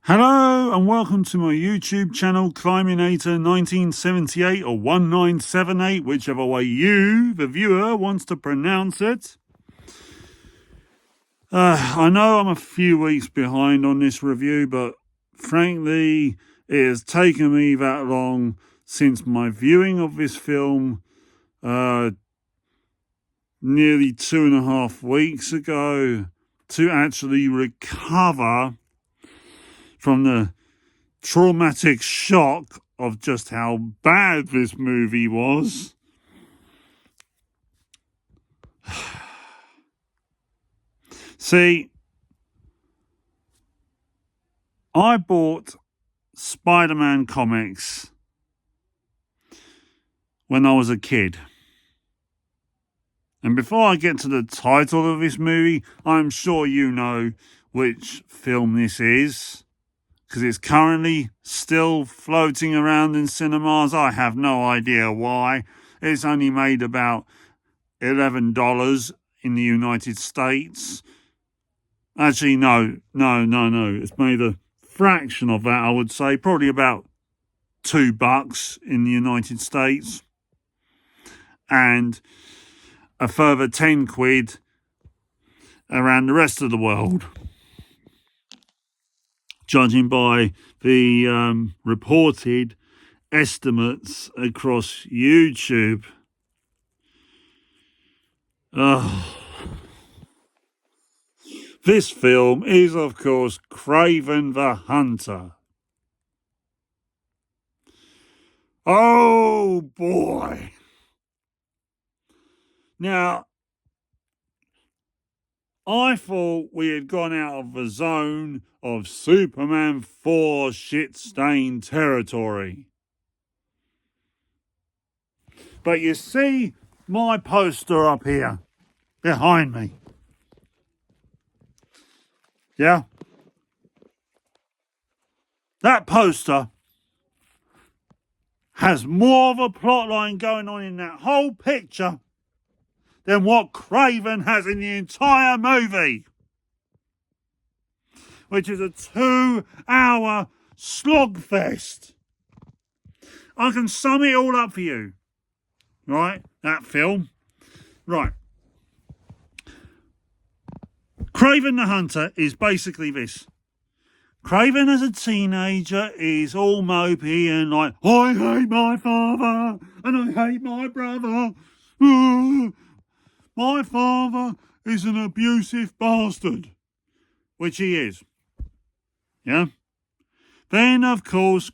Hello and welcome to my YouTube channel, Climbinator 1978 or 1978, whichever way you, the viewer, wants to pronounce it. I know I'm a few weeks behind on this review, but frankly, it has taken me that long since my viewing of this film nearly 2.5 weeks ago to actually recover from the traumatic shock of just how bad this movie was. See, I bought Spider-Man comics when I was a kid. And before I get to the title of this movie, I'm sure you know which film this is, because it's currently still floating around in cinemas. I have no idea why. It's only made about $11 in the United States. Actually, no. It's made a fraction of that, I would say. Probably about $2 in the United States. And a further 10 quid around the rest of the world, judging by the reported estimates across YouTube. This film is, of course, Kraven the Hunter. Oh boy. Now, I thought we had gone out of the zone of Superman 4 shit-stained territory. But you see my poster up here, behind me. Yeah? That poster has more of a plot line going on in that whole picture than what Kraven has in the entire movie, which is a 2-hour slogfest. I can sum it all up for you, right? That film, right? Kraven the Hunter is basically this. Kraven as a teenager is all mopey and like, I hate my father and I hate my brother. My father is an abusive bastard, which he is. Yeah? Then, of course,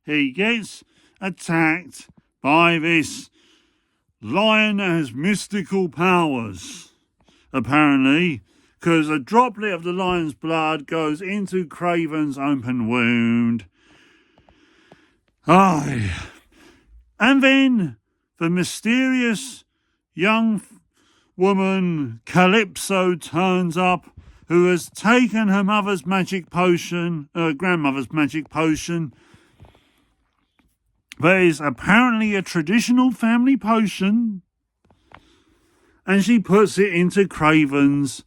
he gets attacked by this lion that has mystical powers, apparently, because a droplet of the lion's blood goes into Kraven's open wound. And then the mysterious young woman Calypso turns up, who has taken her grandmother's magic potion, that is apparently a traditional family potion, and she puts it into Kraven's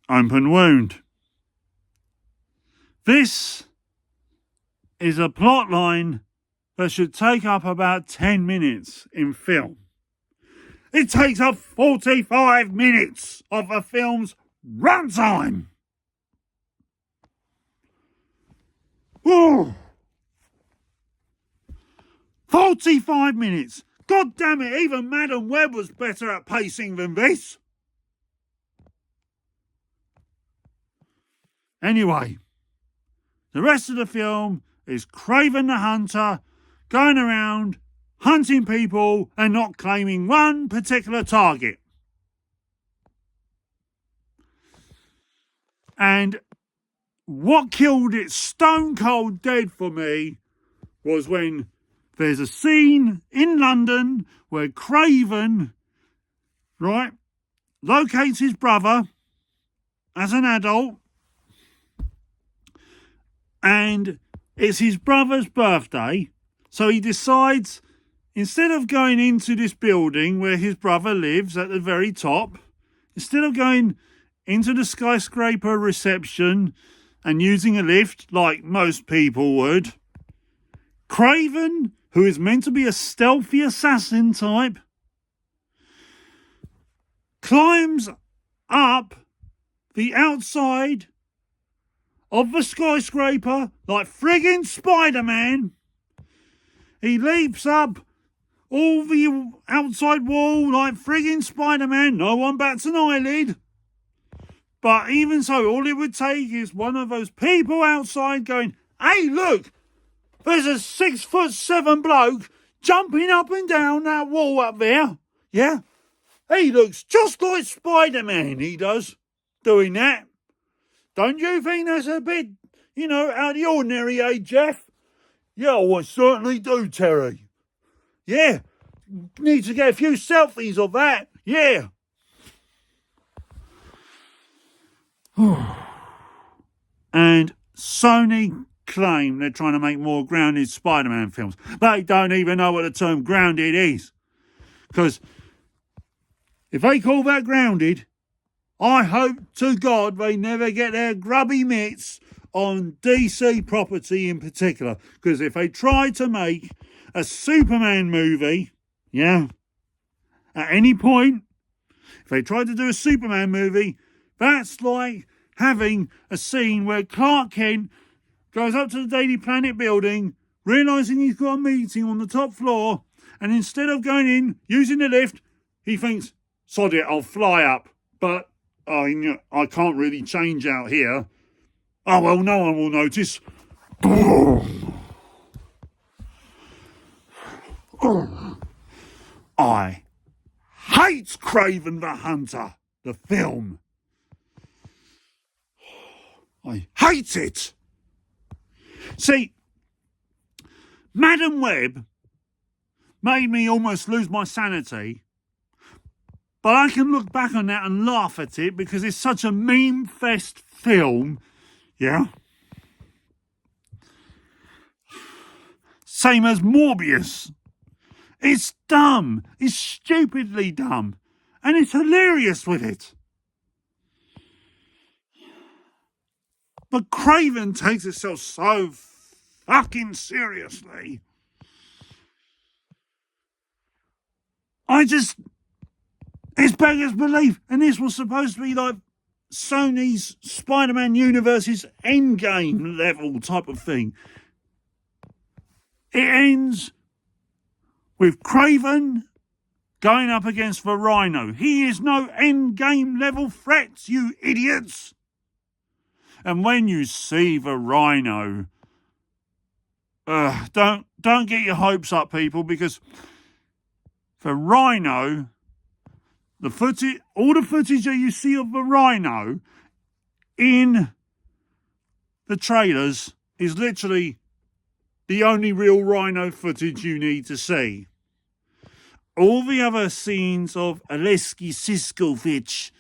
open wound. This is a plot line that should take up about 10 minutes in film. It takes up 45 minutes of the film's runtime. 45 minutes. God damn it, even Madam Web was better at pacing than this. Anyway, the rest of the film is Kraven the Hunter going around hunting people and not claiming one particular target. And what killed it stone cold dead for me was when there's a scene in London where Kraven, right, locates his brother as an adult, and it's his brother's birthday, so he decides, instead of going into this building where his brother lives at the very top, instead of going into the skyscraper reception and using a lift like most people would. Kraven, who is meant to be a stealthy assassin type, climbs up the outside of the skyscraper like friggin' Spider-Man. He leaps up all the outside wall like friggin' Spider-Man. No one bats an eyelid. But even so, all it would take is one of those people outside going, "Hey, look, there's a 6'7" bloke jumping up and down that wall up there. Yeah, he looks just like Spider-Man, he does, doing that. Don't you think that's a bit, out of the ordinary, eh, Jeff?" "Yeah, I certainly do, Terry. Yeah, need to get a few selfies of that. Yeah." And Sony claim they're trying to make more grounded Spider-Man films. They don't even know what the term grounded is. Because if they call that grounded, I hope to God they never get their grubby mitts on DC property in particular. Because if they try to make a Superman movie, at any point, if they try to do a Superman movie, that's like having a scene where Clark Kent goes up to the Daily Planet building, realising he's got a meeting on the top floor, and instead of going in, using the lift, he thinks, "Sod it, I'll fly up. But I can't really change out here. Oh, well, no one will notice." I hate Kraven the Hunter, the film. I hate it. See, Madam Web made me almost lose my sanity, but I can look back on that and laugh at it because it's such a meme-fest film, yeah? Same as Morbius. It's dumb. It's stupidly dumb. And it's hilarious with it. But Kraven takes itself so fucking seriously. It's beggars belief. And this was supposed to be like Sony's Spider-Man universe's endgame level type of thing. It ends with Kraven going up against the Rhino. He is no endgame level threat, you idiots. And when you see the Rhino, don't get your hopes up, people, because the Rhino, all the footage that you see of the Rhino in the trailers is literally the only real Rhino footage you need to see. All the other scenes of Aleski Siskovich,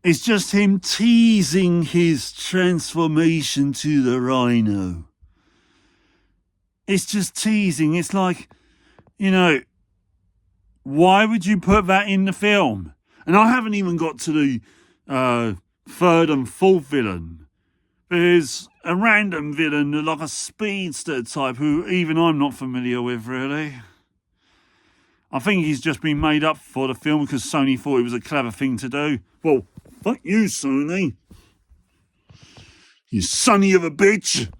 it's just him teasing his transformation to the Rhino. It's just teasing. It's like, why would you put that in the film? And I haven't even got to the third and fourth villain. There's a random villain, like a speedster type, who even I'm not familiar with, really. I think he's just been made up for the film because Sony thought it was a clever thing to do. Well, fuck you, Sony. You sonny of a bitch.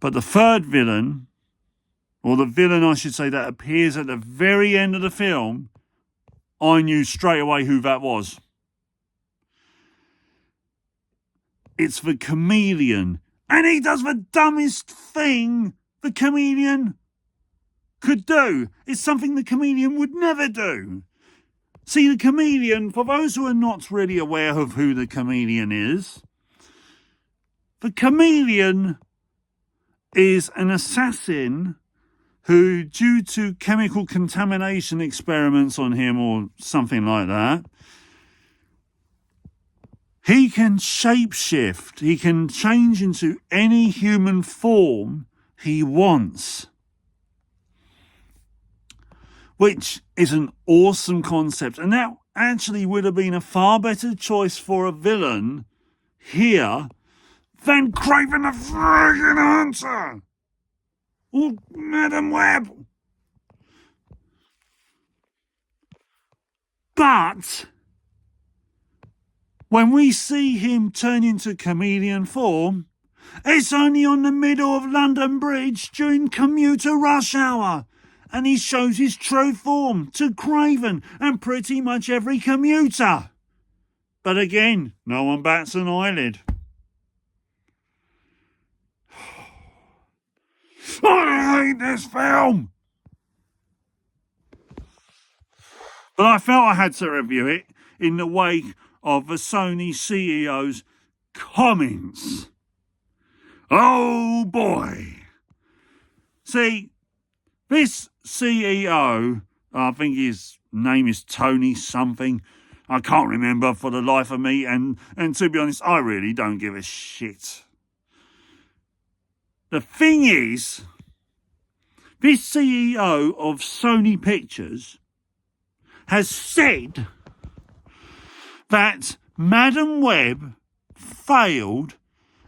But the third villain, or the villain I should say that appears at the very end of the film, I knew straight away who that was. It's the Chameleon. And he does the dumbest thing the Chameleon could do. It's something the Chameleon would never do. See, the Chameleon, for those who are not really aware of who the Chameleon is, the Chameleon is an assassin who, due to chemical contamination experiments on him or something like that, he can shapeshift. He can change into any human form he wants. which is an awesome concept. And that actually would have been a far better choice for a villain here than Kraven the friggin' Hunter or Madam Web. But when we see him turn into chameleon form, it's only on the middle of London Bridge during commuter rush hour, and he shows his true form to Kraven and pretty much every commuter. But again, no one bats an eyelid. I hate this film! But I felt I had to review it in the wake of the Sony CEO's comments. Oh boy. See, this CEO, I think his name is Tony something. I can't remember for the life of me, and to be honest, I really don't give a shit. The thing is, this CEO of Sony Pictures has said that Madam Web failed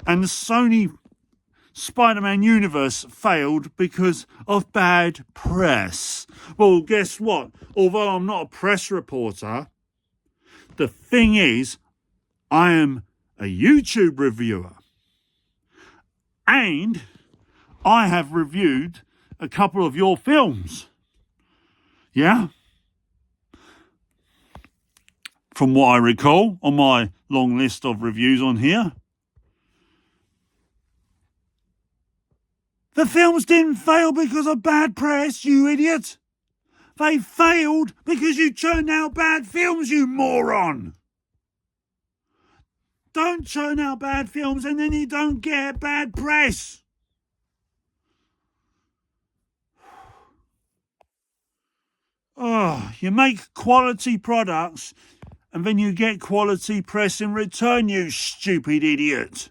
and the Sony Spider-Man universe failed because of bad press. Well, guess what? Although I'm not a press reporter, the thing is, I am a YouTube reviewer. And I have reviewed a couple of your films. Yeah? From what I recall on my long list of reviews on here. The films didn't fail because of bad press, you idiot. They failed because you churned out bad films, you moron. Don't churn out bad films and then you don't get bad press. Oh, you make quality products and then you get quality press in return, you stupid idiot.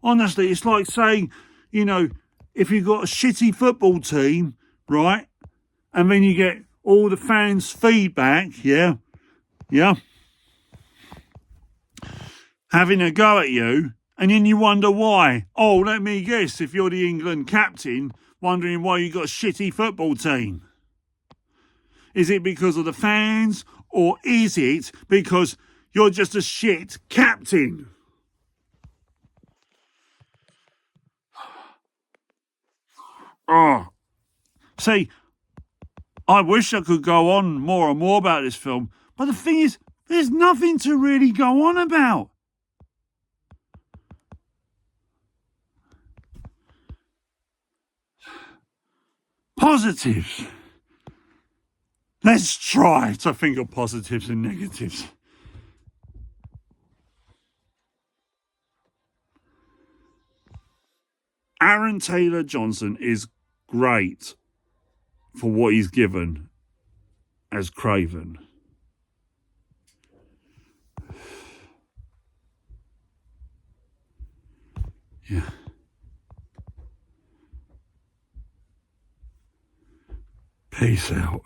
Honestly, it's like saying, you know, if you've got a shitty football team, right, and then you get all the fans' feedback, yeah, having a go at you, and then you wonder why. Oh, let me guess, if you're the England captain, wondering why you got a shitty football team. Is it because of the fans, or is it because you're just a shit captain? Oh, see, I wish I could go on more and more about this film, but the thing is, there's nothing to really go on about. Positives. Let's try to think of positives and negatives. Aaron Taylor Johnson is great for what he's given as Kraven. Yeah. Peace out.